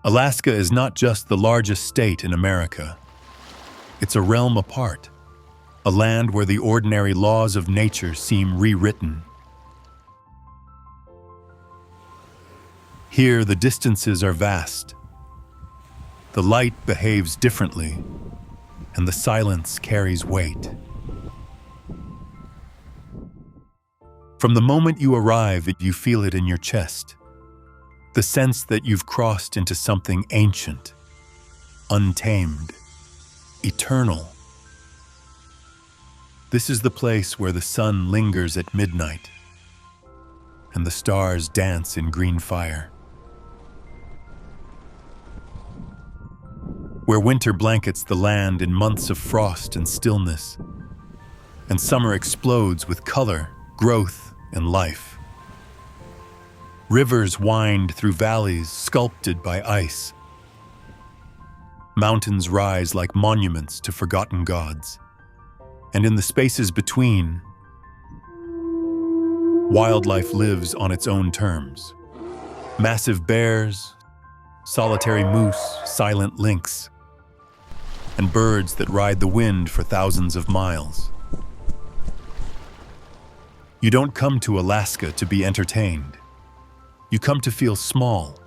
Alaska is not just the largest state in America. It's a realm apart, a land where the ordinary laws of nature seem rewritten. Here, the distances are vast. The light behaves differently, and the silence carries weight. From the moment you arrive, you feel it in your chest. The sense that you've crossed into something ancient, untamed, eternal. This is the place where the sun lingers at midnight, and the stars dance in green fire. Where winter blankets the land in months of frost and stillness, and summer explodes with color, growth, and life. Rivers wind through valleys sculpted by ice. Mountains rise like monuments to forgotten gods. And in the spaces between, wildlife lives on its own terms. Massive bears, solitary moose, silent lynx, and birds that ride the wind for thousands of miles. You don't come to Alaska to be entertained. You come to feel small.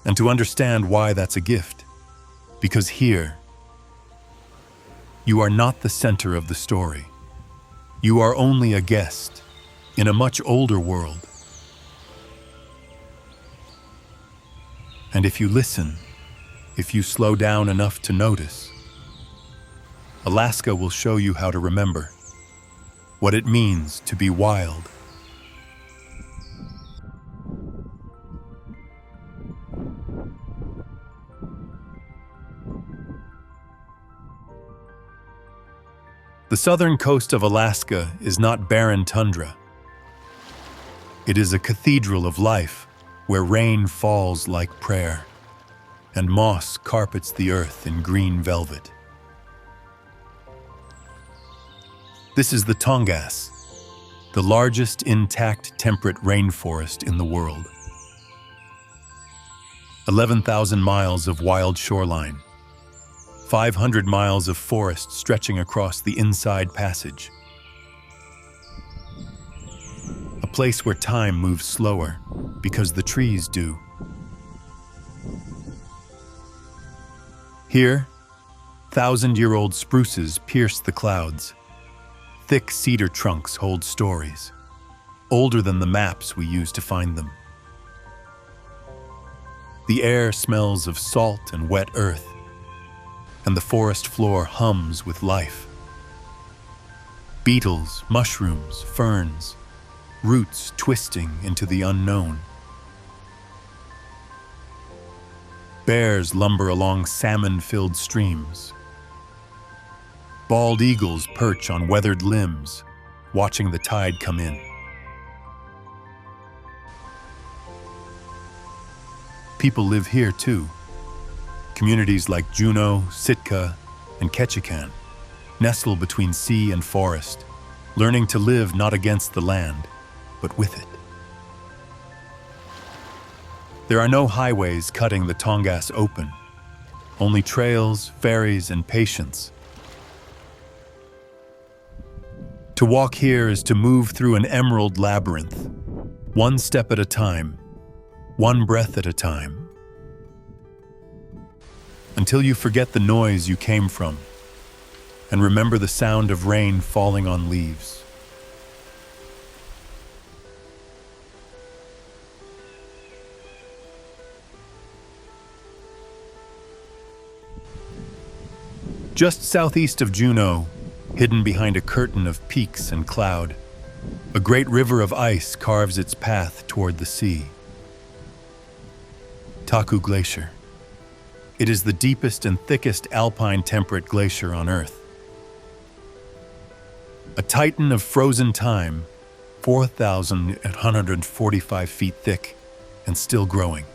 And to understand why that's a gift. Because here, you are not the center of the story. You are only a guest in a much older world. And if you listen, if you slow down enough to notice, Alaska will show you how to remember what it means to be wild. The southern coast of Alaska is not barren tundra. It is a cathedral of life where rain falls like prayer and moss carpets the earth in green velvet. This is the Tongass, the largest intact temperate rainforest in the world. 11,000 miles of wild shoreline, 500 miles of forest stretching across the Inside Passage. A place where time moves slower because the trees do. Here, 1,000-year-old spruces pierce the clouds. Thick cedar trunks hold stories, older than the maps we use to find them. The air smells of salt and wet earth, and the forest floor hums with life. Beetles, mushrooms, ferns, roots twisting into the unknown. Bears lumber along salmon-filled streams. Bald eagles perch on weathered limbs, watching the tide come in. People live here too. Communities like Juneau, Sitka, and Ketchikan nestle between sea and forest, learning to live not against the land, but with it. There are no highways cutting the Tongass open, only trails, ferries, and patience. To walk here is to move through an emerald labyrinth, one step at a time, one breath at a time, until you forget the noise you came from and remember the sound of rain falling on leaves. Just southeast of Juneau, hidden behind a curtain of peaks and cloud, a great river of ice carves its path toward the sea. Taku Glacier. It is the deepest and thickest alpine temperate glacier on Earth. A titan of frozen time, 4,845 feet thick and still growing.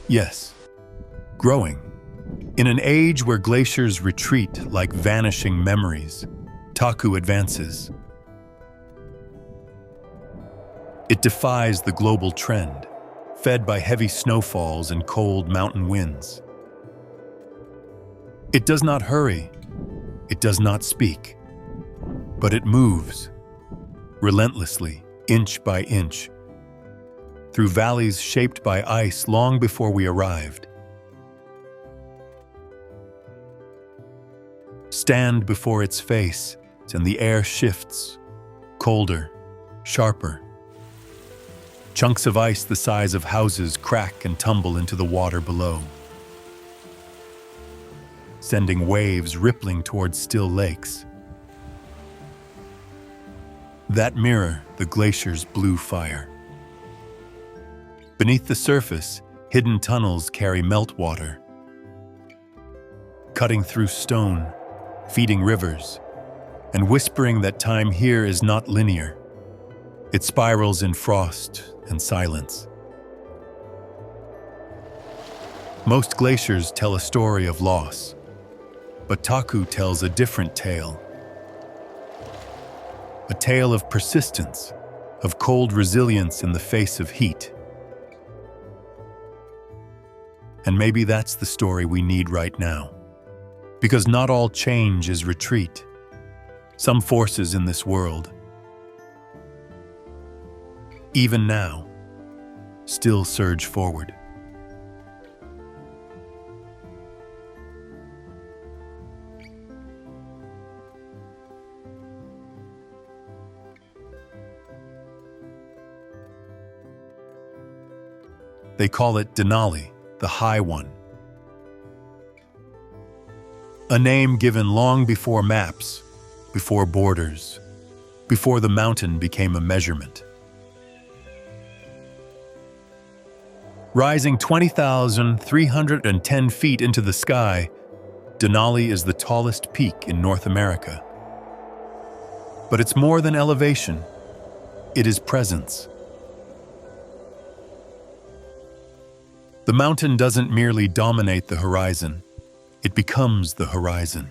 Yes, growing. In an age where glaciers retreat like vanishing memories, Taku advances. It defies the global trend, fed by heavy snowfalls and cold mountain winds. It does not hurry, it does not speak, but it moves, relentlessly, inch by inch, through valleys shaped by ice long before we arrived. Stand before its face, and the air shifts, colder, sharper. Chunks of ice the size of houses crack and tumble into the water below, sending waves rippling towards still lakes. That mirror the glacier's blue fire. Beneath the surface, hidden tunnels carry meltwater, cutting through stone, feeding rivers, and whispering that time here is not linear. It spirals in frost and silence. Most glaciers tell a story of loss, but Taku tells a different tale. A tale of persistence, of cold resilience in the face of heat. And maybe that's the story we need right now. Because not all change is retreat. Some forces in this world, even now, still surge forward. They call it Denali, the High One. A name given long before maps, before borders, before the mountain became a measurement. Rising 20,310 feet into the sky, Denali is the tallest peak in North America. But it's more than elevation, it is presence. The mountain doesn't merely dominate the horizon, it becomes the horizon.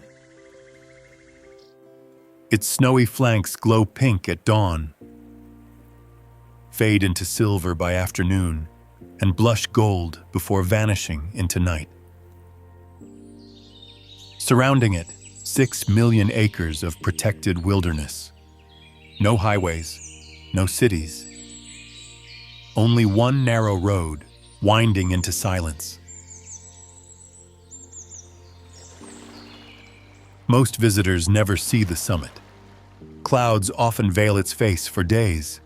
Its snowy flanks glow pink at dawn, fade into silver by afternoon, and blush gold before vanishing into night. Surrounding it, 6 million acres of protected wilderness. No highways, no cities. Only one narrow road, winding into silence. Most visitors never see the summit. Clouds often veil its face for days.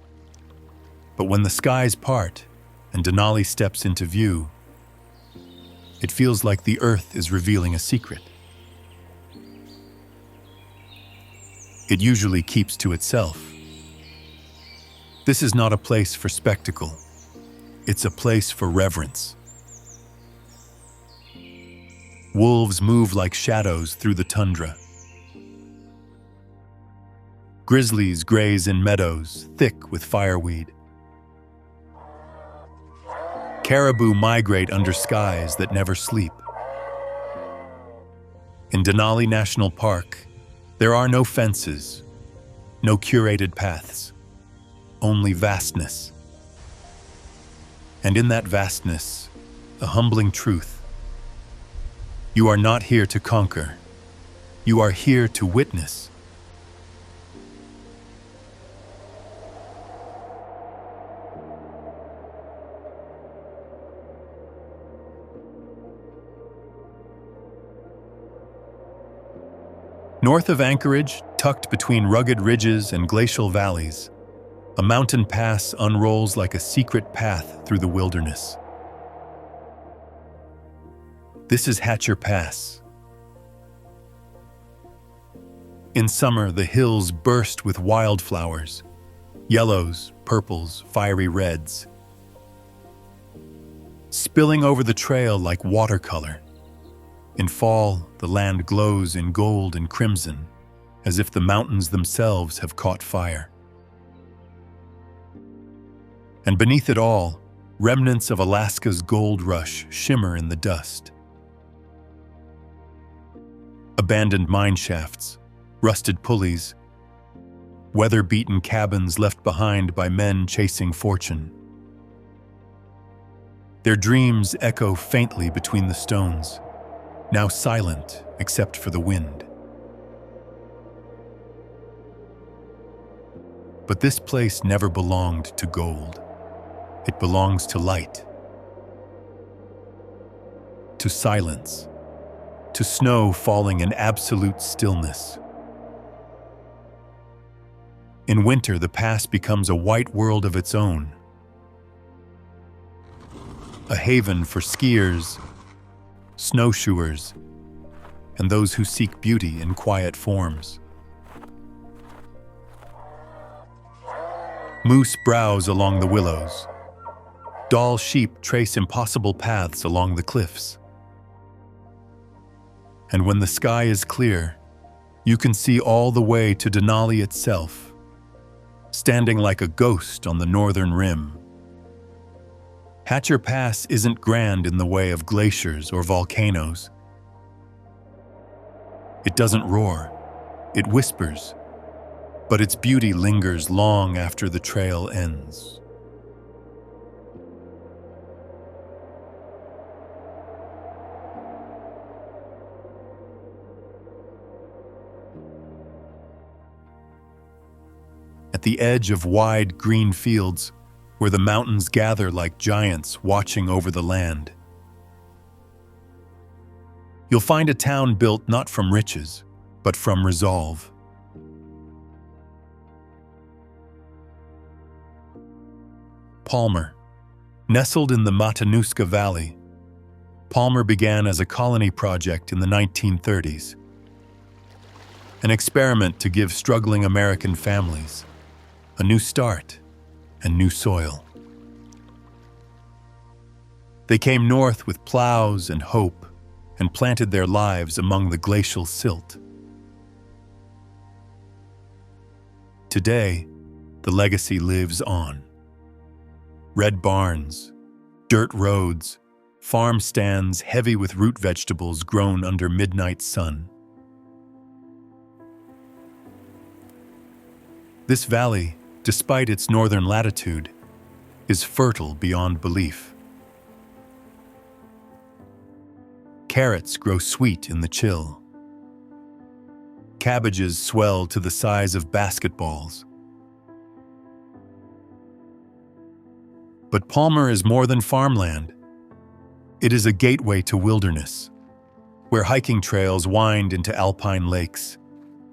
But when the skies part and Denali steps into view, it feels like the earth is revealing a secret. It usually keeps to itself. This is not a place for spectacle. It's a place for reverence. Wolves move like shadows through the tundra. Grizzlies graze in meadows thick with fireweed. Caribou migrate under skies that never sleep. In Denali National Park, there are no fences, no curated paths, only vastness. And in that vastness, a humbling truth. You are not here to conquer. You are here to witness. North of Anchorage, tucked between rugged ridges and glacial valleys, a mountain pass unrolls like a secret path through the wilderness. This is Hatcher Pass. In summer, the hills burst with wildflowers, yellows, purples, fiery reds, spilling over the trail like watercolor. In fall, the land glows in gold and crimson, as if the mountains themselves have caught fire. And beneath it all, remnants of Alaska's gold rush shimmer in the dust. Abandoned mine shafts, rusted pulleys, weather-beaten cabins left behind by men chasing fortune. Their dreams echo faintly between the stones, now silent except for the wind. But this place never belonged to gold. It belongs to light, to silence, to snow falling in absolute stillness. In winter, the pass becomes a white world of its own, a haven for skiers, snowshoers, and those who seek beauty in quiet forms. Moose browse along the willows. Doll sheep trace impossible paths along the cliffs. And when the sky is clear, you can see all the way to Denali itself, standing like a ghost on the northern rim. Hatcher Pass isn't grand in the way of glaciers or volcanoes. It doesn't roar, it whispers, but its beauty lingers long after the trail ends. At the edge of wide green fields, where the mountains gather like giants watching over the land, you'll find a town built not from riches, but from resolve. Palmer. Nestled in the Matanuska Valley, Palmer began as a colony project in the 1930s, an experiment to give struggling American families a new start and new soil. They came north with plows and hope and planted their lives among the glacial silt. Today, the legacy lives on. Red barns, dirt roads, farm stands heavy with root vegetables grown under midnight sun. This valley, despite its northern latitude, is fertile beyond belief. Carrots grow sweet in the chill. Cabbages swell to the size of basketballs. But Palmer is more than farmland. It is a gateway to wilderness, where hiking trails wind into alpine lakes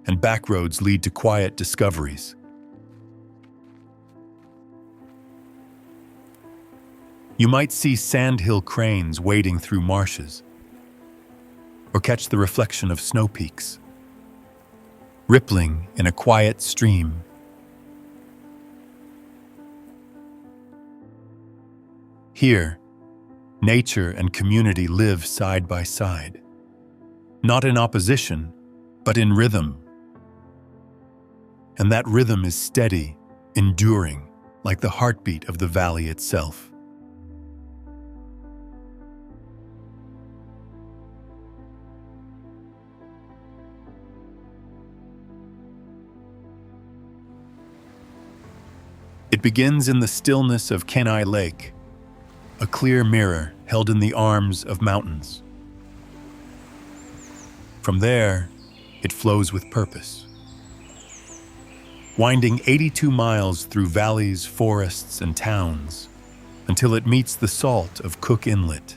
and backroads lead to quiet discoveries. You might see sandhill cranes wading through marshes, or catch the reflection of snow peaks, rippling in a quiet stream. Here, nature and community live side by side, not in opposition, but in rhythm. And that rhythm is steady, enduring, like the heartbeat of the valley itself. It begins in the stillness of Kenai Lake, a clear mirror held in the arms of mountains. From there, it flows with purpose, winding 82 miles through valleys, forests, and towns until it meets the salt of Cook Inlet.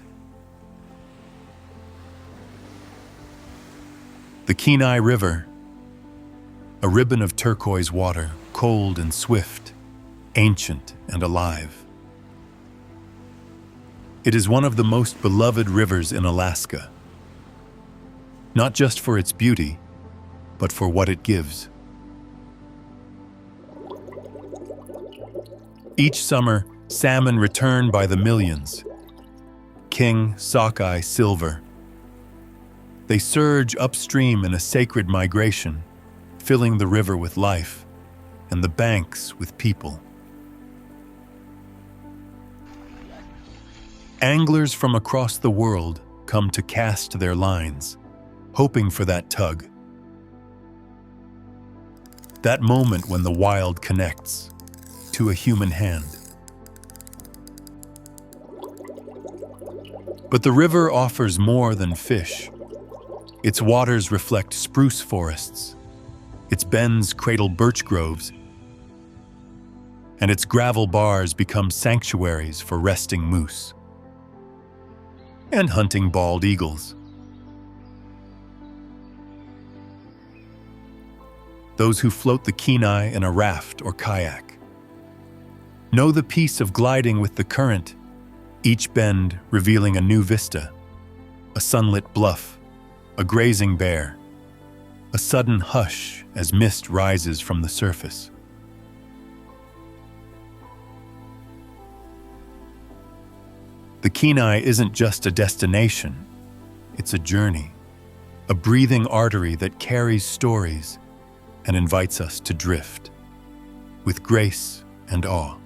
The Kenai River, a ribbon of turquoise water, cold and swift, ancient and alive. It is one of the most beloved rivers in Alaska, not just for its beauty, but for what it gives. Each summer, salmon return by the millions, king, sockeye, silver. They surge upstream in a sacred migration, filling the river with life and the banks with people. Anglers from across the world come to cast their lines, hoping for that tug. That moment when the wild connects to a human hand. But the river offers more than fish. Its waters reflect spruce forests, its bends cradle birch groves, and its gravel bars become sanctuaries for resting moose and hunting bald eagles. Those who float the Kenai in a raft or kayak know the peace of gliding with the current, each bend revealing a new vista, a sunlit bluff, a grazing bear, a sudden hush as mist rises from the surface. The Kenai isn't just a destination, it's a journey, a breathing artery that carries stories and invites us to drift with grace and awe.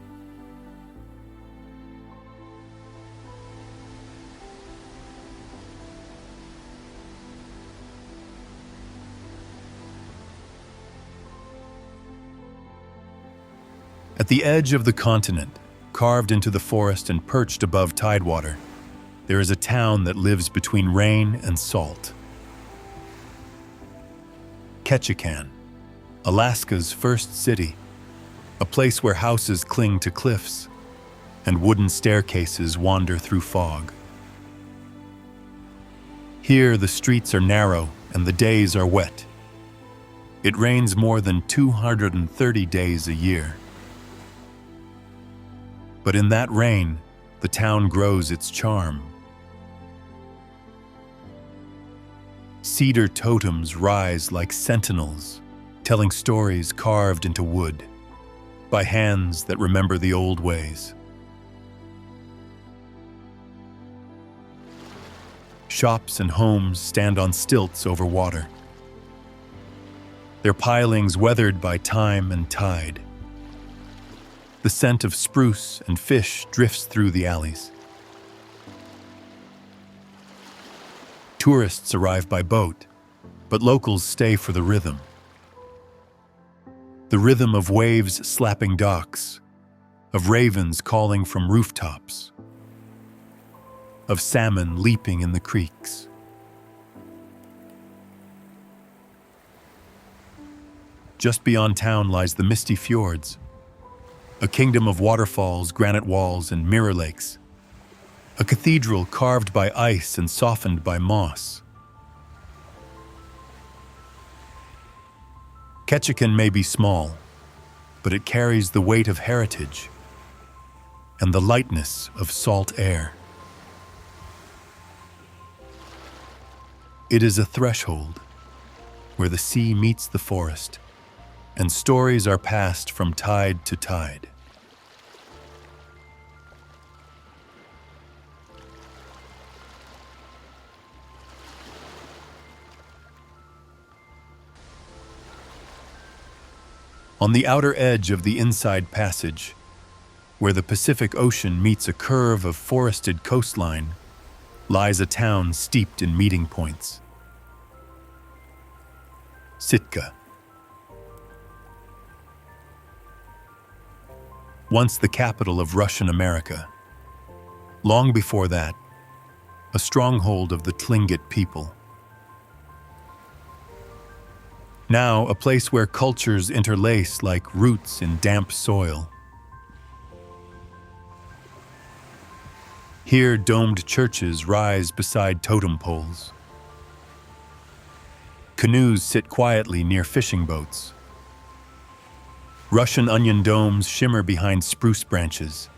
At the edge of the continent, carved into the forest and perched above tidewater, there is a town that lives between rain and salt. Ketchikan, Alaska's first city, a place where houses cling to cliffs and wooden staircases wander through fog. Here, the streets are narrow and the days are wet. It rains more than 230 days a year. But in that rain, the town grows its charm. Cedar totems rise like sentinels, telling stories carved into wood by hands that remember the old ways. Shops and homes stand on stilts over water, their pilings weathered by time and tide. The scent of spruce and fish drifts through the alleys. Tourists arrive by boat, but locals stay for the rhythm. The rhythm of waves slapping docks, of ravens calling from rooftops, of salmon leaping in the creeks. Just beyond town lies the misty fjords, a kingdom of waterfalls, granite walls, and mirror lakes. A cathedral carved by ice and softened by moss. Ketchikan may be small, but it carries the weight of heritage and the lightness of salt air. It is a threshold where the sea meets the forest and stories are passed from tide to tide. On the outer edge of the Inside Passage, where the Pacific Ocean meets a curve of forested coastline, lies a town steeped in meeting points. Sitka. Once the capital of Russian America, long before that, a stronghold of the Tlingit people. Now, a place where cultures interlace like roots in damp soil. Here, domed churches rise beside totem poles. Canoes sit quietly near fishing boats. Russian onion domes shimmer behind spruce branches.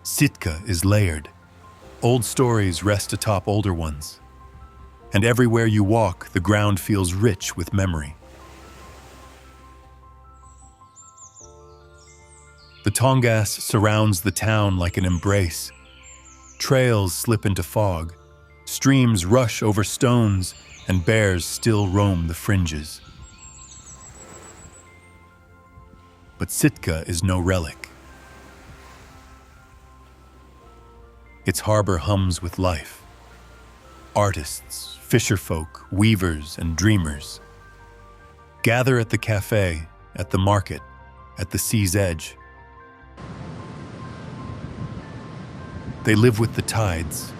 Sitka is layered. Old stories rest atop older ones, and everywhere you walk, the ground feels rich with memory. The Tongass surrounds the town like an embrace. Trails slip into fog, streams rush over stones, and bears still roam the fringes. But Sitka is no relic. Its harbor hums with life. Artists, fisherfolk, weavers, and dreamers gather at the cafe, at the market, at the sea's edge. They live with the tides,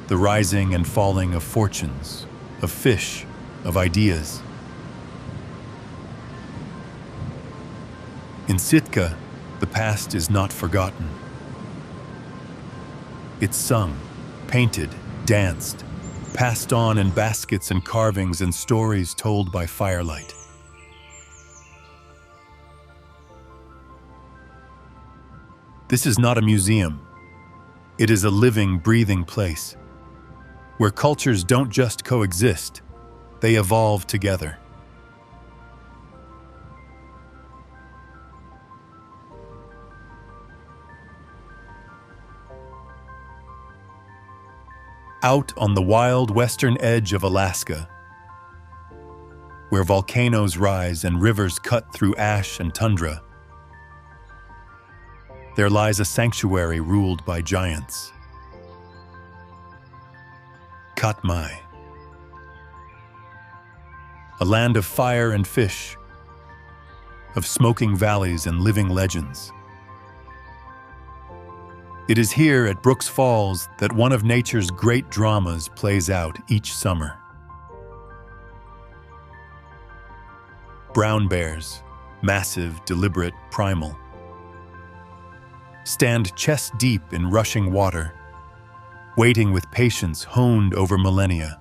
the rising and falling of fortunes, of fish, of ideas. In Sitka, the past is not forgotten. It's sung, painted, danced, passed on in baskets and carvings and stories told by firelight. This is not a museum. It is a living, breathing place where cultures don't just coexist, they evolve together. Out on the wild western edge of Alaska, where volcanoes rise and rivers cut through ash and tundra, there lies a sanctuary ruled by giants. Katmai, a land of fire and fish, of smoking valleys and living legends. It is here at Brooks Falls that one of nature's great dramas plays out each summer. Brown bears, massive, deliberate, primal, stand chest-deep in rushing water, waiting with patience honed over millennia.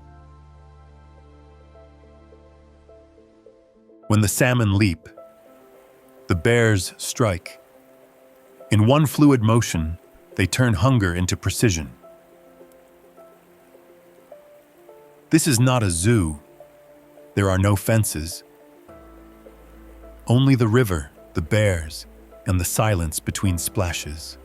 When the salmon leap, the bears strike. In one fluid motion, they turn hunger into precision. This is not a zoo. There are no fences. Only the river, the bears, and the silence between splashes.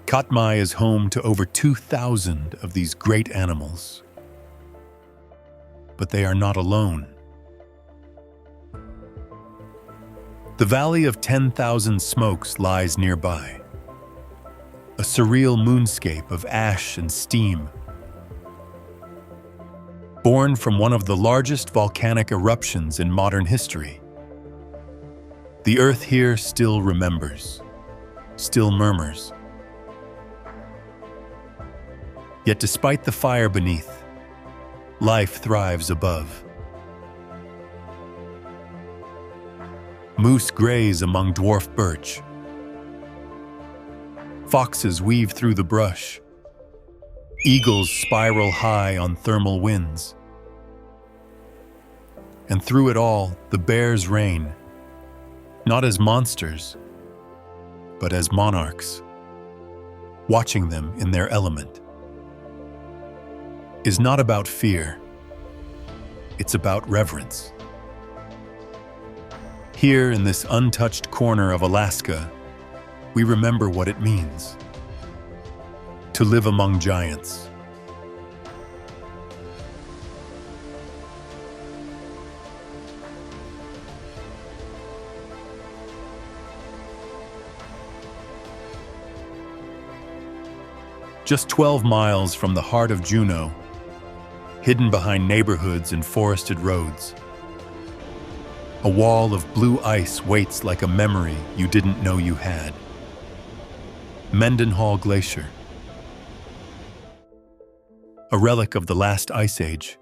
Katmai is home to over 2,000 of these great animals. But they are not alone. The Valley of 10,000 Smokes lies nearby, a surreal moonscape of ash and steam. Born from one of the largest volcanic eruptions in modern history, the earth here still remembers, still murmurs. Yet despite the fire beneath, life thrives above. Moose graze among dwarf birch. Foxes weave through the brush. Eagles spiral high on thermal winds. And through it all, the bears reign, not as monsters, but as monarchs. Watching them in their element is not about fear, it's about reverence. Here in this untouched corner of Alaska, we remember what it means to live among giants. Just 12 miles from the heart of Juneau, hidden behind neighborhoods and forested roads, a wall of blue ice waits like a memory you didn't know you had. Mendenhall Glacier, a relic of the last ice age,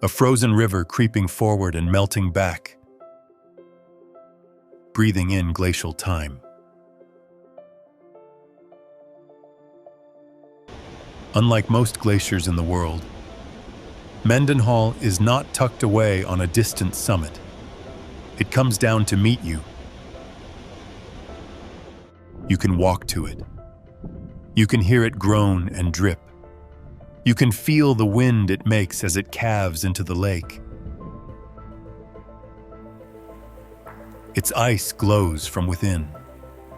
a frozen river creeping forward and melting back, breathing in glacial time. Unlike most glaciers in the world, Mendenhall is not tucked away on a distant summit. It comes down to meet you. You can walk to it. You can hear it groan and drip. You can feel the wind it makes as it calves into the lake. Its ice glows from within,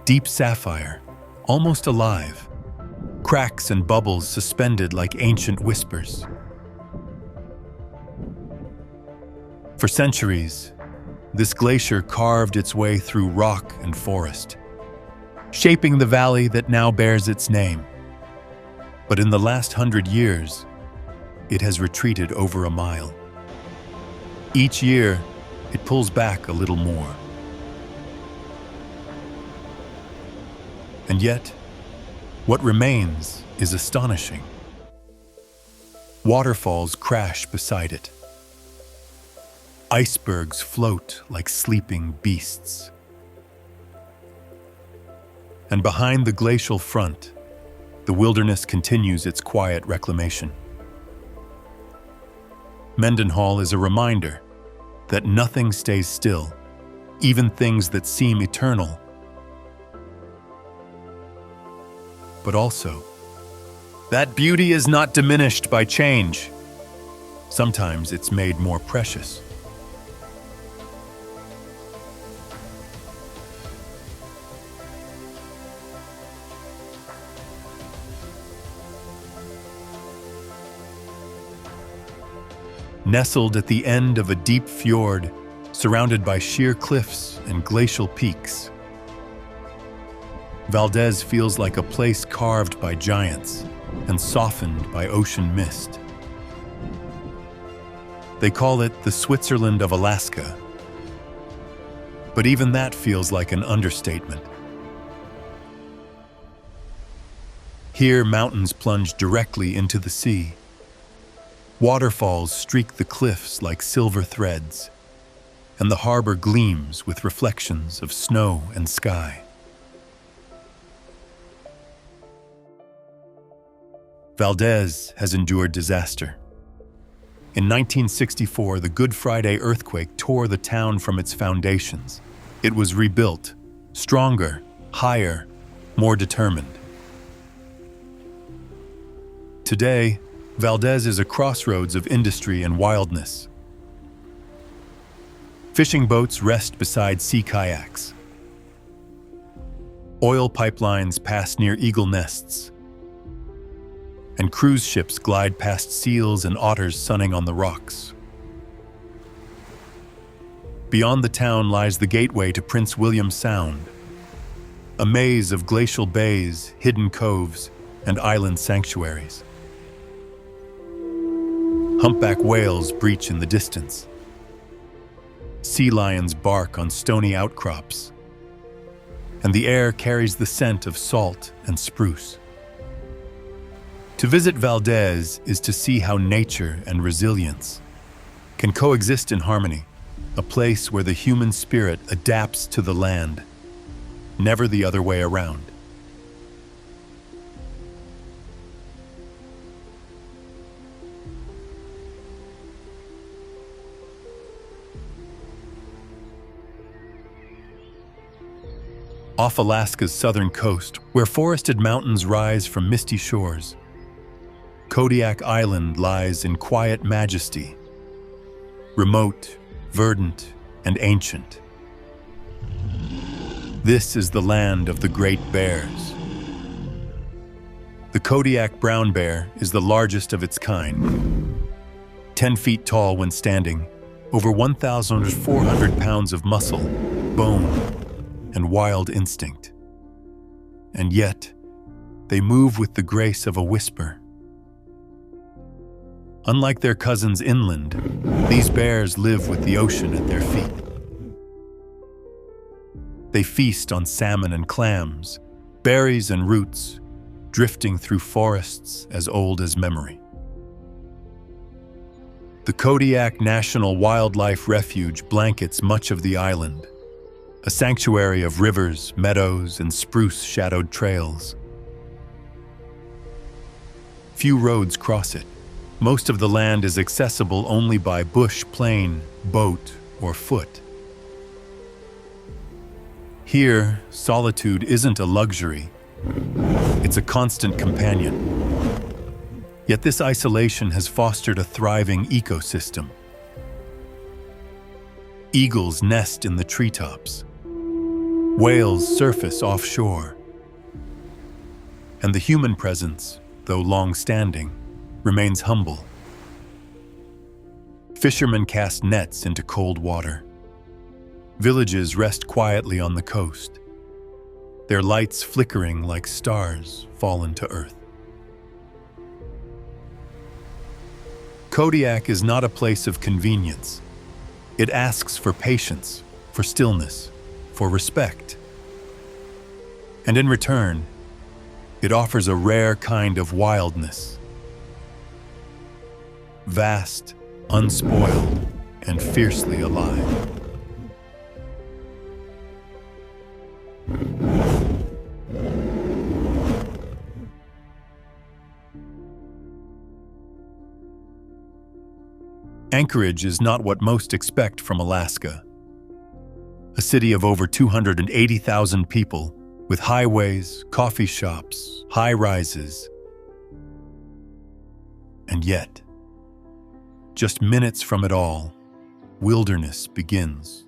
deep sapphire, almost alive, cracks and bubbles suspended like ancient whispers. For centuries, this glacier carved its way through rock and forest, shaping the valley that now bears its name. But in the last 100 years, it has retreated over a mile. Each year, it pulls back a little more. And yet, what remains is astonishing. Waterfalls crash beside it. Icebergs float like sleeping beasts. And behind the glacial front, the wilderness continues its quiet reclamation. Mendenhall is a reminder that nothing stays still, even things that seem eternal. But also, that beauty is not diminished by change. Sometimes it's made more precious. Nestled at the end of a deep fjord, surrounded by sheer cliffs and glacial peaks, Valdez feels like a place carved by giants and softened by ocean mist. They call it the Switzerland of Alaska, but even that feels like an understatement. Here, mountains plunge directly into the sea. Waterfalls streak the cliffs like silver threads, and the harbor gleams with reflections of snow and sky. Valdez has endured disaster. In 1964, the Good Friday earthquake tore the town from its foundations. It was rebuilt, stronger, higher, more determined. Today, Valdez is a crossroads of industry and wildness. Fishing boats rest beside sea kayaks. Oil pipelines pass near eagle nests. And cruise ships glide past seals and otters sunning on the rocks. Beyond the town lies the gateway to Prince William Sound, a maze of glacial bays, hidden coves, and island sanctuaries. Humpback whales breach in the distance. Sea lions bark on stony outcrops, and the air carries the scent of salt and spruce. To visit Valdez is to see how nature and resilience can coexist in harmony, a place where the human spirit adapts to the land, never the other way around. Off Alaska's southern coast, where forested mountains rise from misty shores, Kodiak Island lies in quiet majesty, remote, verdant, and ancient. This is the land of the great bears. The Kodiak brown bear is the largest of its kind. 10 feet tall when standing, over 1,400 pounds of muscle, bone, and wild instinct. And yet, they move with the grace of a whisper. Unlike their cousins inland, these bears live with the ocean at their feet. They feast on salmon and clams, berries and roots, drifting through forests as old as memory. The Kodiak National Wildlife Refuge blankets much of the island, a sanctuary of rivers, meadows, and spruce-shadowed trails. Few roads cross it. Most of the land is accessible only by bush, plane, boat, or foot. Here, solitude isn't a luxury. It's a constant companion. Yet this isolation has fostered a thriving ecosystem. Eagles nest in the treetops. Whales surface offshore. And the human presence, though long-standing, remains humble. Fishermen cast nets into cold water. Villages rest quietly on the coast, their lights flickering like stars fallen to earth. Kodiak is not a place of convenience. It asks for patience, for stillness, for respect. And in return, it offers a rare kind of wildness. Vast, unspoiled, and fiercely alive. Anchorage is not what most expect from Alaska. A city of over 280,000 people, with highways, coffee shops, high-rises. And yet, just minutes from it all, wilderness begins.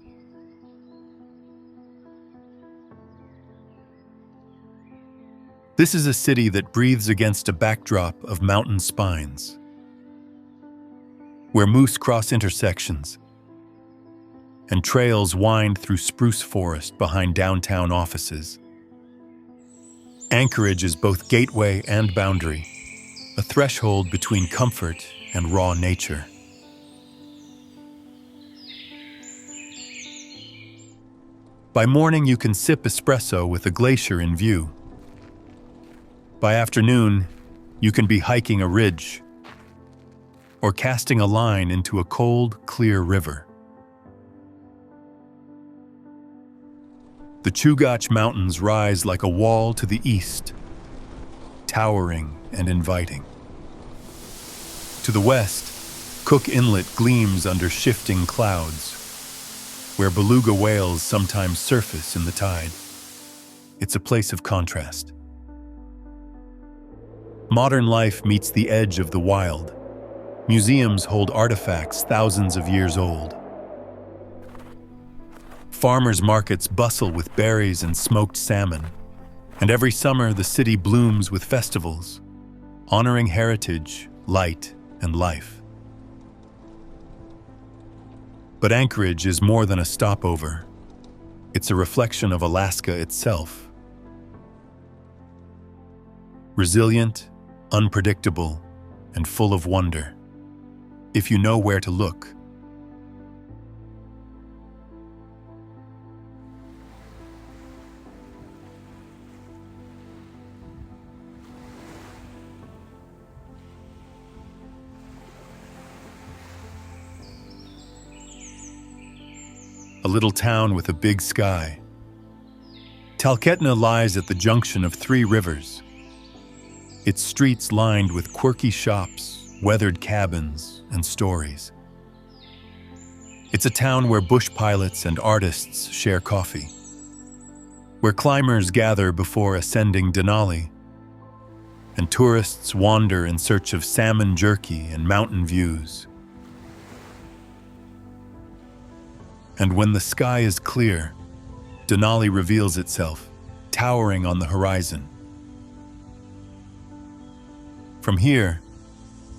This is a city that breathes against a backdrop of mountain spines, where moose cross intersections and trails wind through spruce forest behind downtown offices. Anchorage is both gateway and boundary, a threshold between comfort and raw nature. By morning, you can sip espresso with a glacier in view. By afternoon, you can be hiking a ridge or casting a line into a cold, clear river. The Chugach Mountains rise like a wall to the east, towering and inviting. To the west, Cook Inlet gleams under shifting clouds, where beluga whales sometimes surface in the tide. It's a place of contrast. Modern life meets the edge of the wild. Museums hold artifacts thousands of years old. Farmers' markets bustle with berries and smoked salmon, and every summer the city blooms with festivals, honoring heritage, light, and life. But Anchorage is more than a stopover. It's a reflection of Alaska itself. Resilient, unpredictable, and full of wonder, if you know where to look. A little town with a big sky. Taletna lies at the junction of 3 rivers. Its streets lined with quirky shops, weathered cabins, and stories. It's a town where bush pilots and artists share coffee, where climbers gather before ascending Denali, and tourists wander in search of salmon jerky and mountain views. And when the sky is clear, Denali reveals itself, towering on the horizon. From here,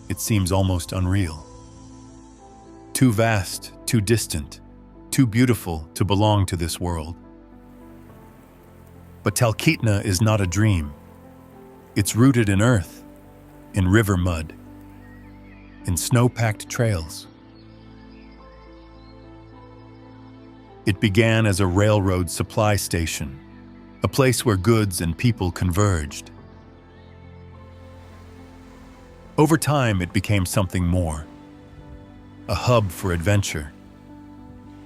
it seems almost unreal. Too vast, too distant, too beautiful to belong to this world. But Taletna is not a dream. It's rooted in earth, in river mud, in snow-packed trails. It began as a railroad supply station, a place where goods and people converged. Over time, it became something more. A hub for adventure,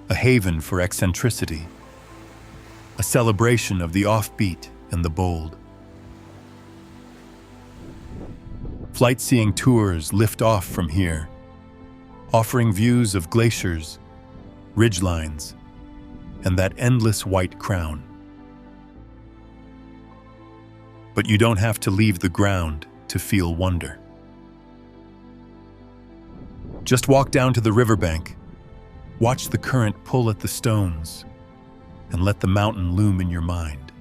a haven for eccentricity, a celebration of the offbeat and the bold. Flight-seeing tours lift off from here, offering views of glaciers, ridgelines, and that endless white crown. But you don't have to leave the ground to feel wonder. Just walk down to the riverbank, watch the current pull at the stones, and let the mountain loom in your mind.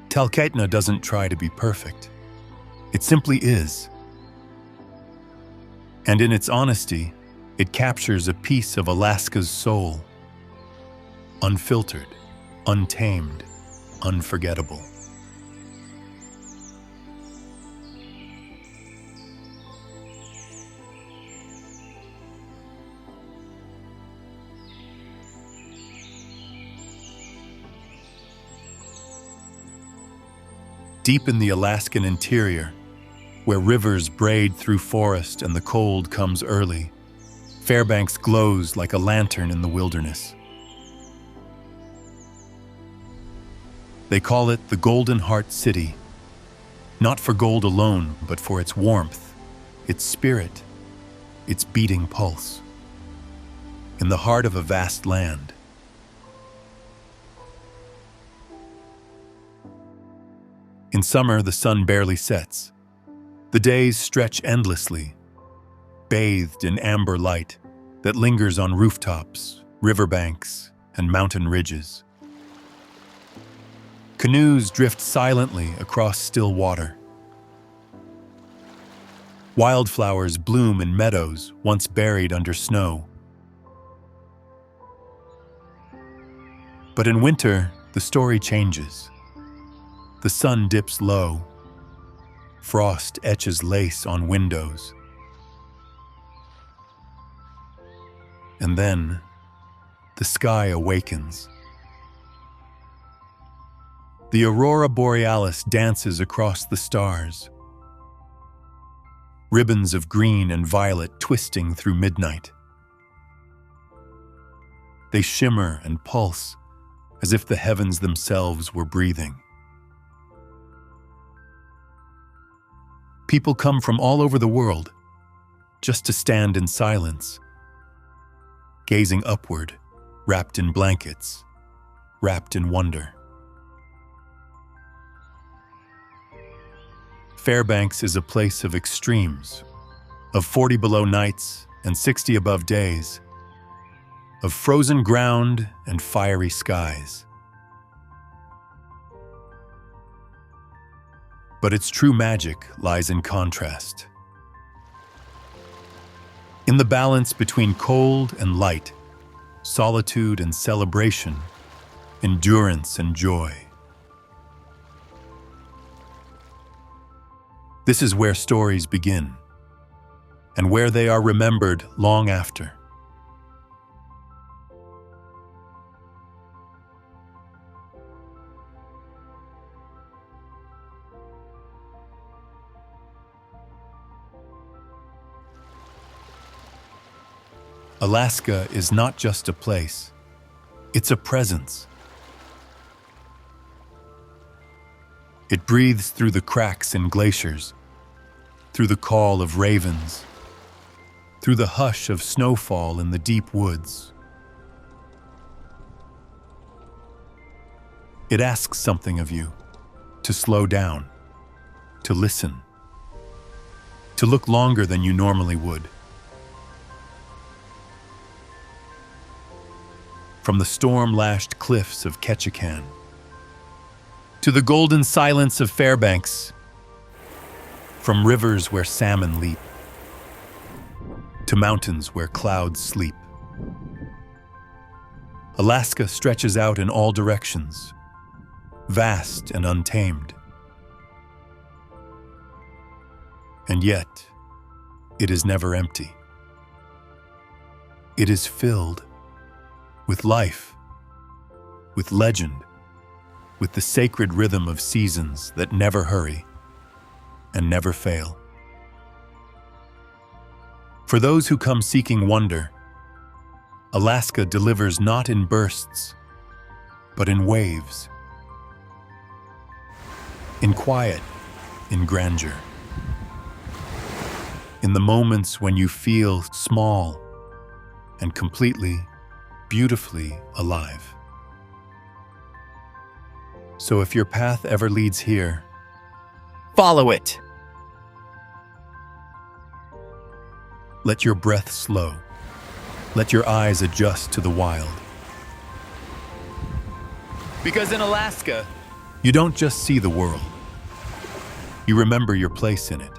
Taletna doesn't try to be perfect. It simply is. And in its honesty, it captures a piece of Alaska's soul. Unfiltered, untamed, unforgettable. Deep in the Alaskan interior, where rivers braid through forest and the cold comes early, Fairbanks glows like a lantern in the wilderness. They call it the Golden Heart City, not for gold alone, but for its warmth, its spirit, its beating pulse. In the heart of a vast land. In summer, the sun barely sets. The days stretch endlessly, bathed in amber light that lingers on rooftops, riverbanks, and mountain ridges. Canoes drift silently across still water. Wildflowers bloom in meadows once buried under snow. But in winter, the story changes. The sun dips low. Frost etches lace on windows. And then, the sky awakens. The aurora borealis dances across the stars. Ribbons of green and violet twisting through midnight. They shimmer and pulse as if the heavens themselves were breathing. People come from all over the world just to stand in silence, gazing upward, wrapped in blankets, wrapped in wonder. Fairbanks is a place of extremes, of 40 below nights and 60 above days, of frozen ground and fiery skies. But its true magic lies in contrast. In the balance between cold and light, solitude and celebration, endurance and joy. This is where stories begin, and where they are remembered long after. Alaska is not just a place, it's a presence. It breathes through the cracks in glaciers, through the call of ravens, through the hush of snowfall in the deep woods. It asks something of you, to slow down, to listen, to look longer than you normally would. From the storm-lashed cliffs of Ketchikan, to the golden silence of Fairbanks, from rivers where salmon leap, to mountains where clouds sleep. Alaska stretches out in all directions, vast and untamed. And yet, it is never empty. It is filled with life, with legend, with the sacred rhythm of seasons that never hurry and never fail. For those who come seeking wonder, Alaska delivers not in bursts, but in waves, in quiet, in grandeur, in the moments when you feel small and completely, beautifully alive. So if your path ever leads here, follow it. Let your breath slow. Let your eyes adjust to the wild. Because in Alaska, you don't just see the world. You remember your place in it.